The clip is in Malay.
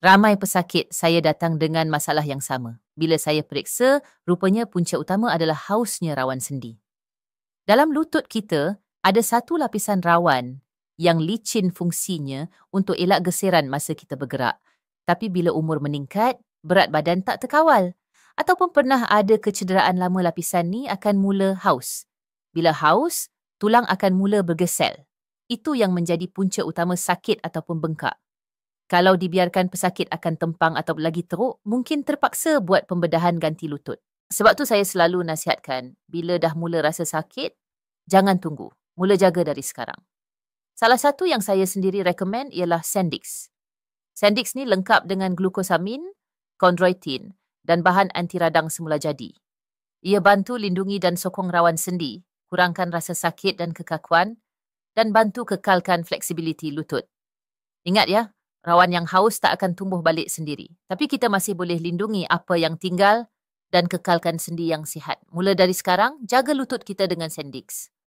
Ramai pesakit saya datang dengan masalah yang sama. Bila saya periksa, rupanya punca utama adalah hausnya rawan sendi. Dalam lutut kita, ada satu lapisan rawan yang licin fungsinya untuk elak geseran masa kita bergerak. Tapi bila umur meningkat, berat badan tak terkawal. Ataupun pernah ada kecederaan lama lapisan ni akan mula haus. Bila haus, tulang akan mula bergesel. Itu yang menjadi punca utama sakit ataupun bengkak. Kalau dibiarkan pesakit akan tempang atau lagi teruk, mungkin terpaksa buat pembedahan ganti lutut. Sebab tu saya selalu nasihatkan, bila dah mula rasa sakit, jangan tunggu. Mula jaga dari sekarang. Salah satu yang saya sendiri recommend ialah Sandix. Sandix ni lengkap dengan glukosamin, chondroitin dan bahan anti radang semula jadi. Ia bantu lindungi dan sokong rawan sendi, kurangkan rasa sakit dan kekakuan, dan bantu kekalkan fleksibiliti lutut. Ingat ya, rawan yang haus tak akan tumbuh balik sendiri. Tapi kita masih boleh lindungi apa yang tinggal dan kekalkan sendi yang sihat. Mula dari sekarang, jaga lutut kita dengan Sandix.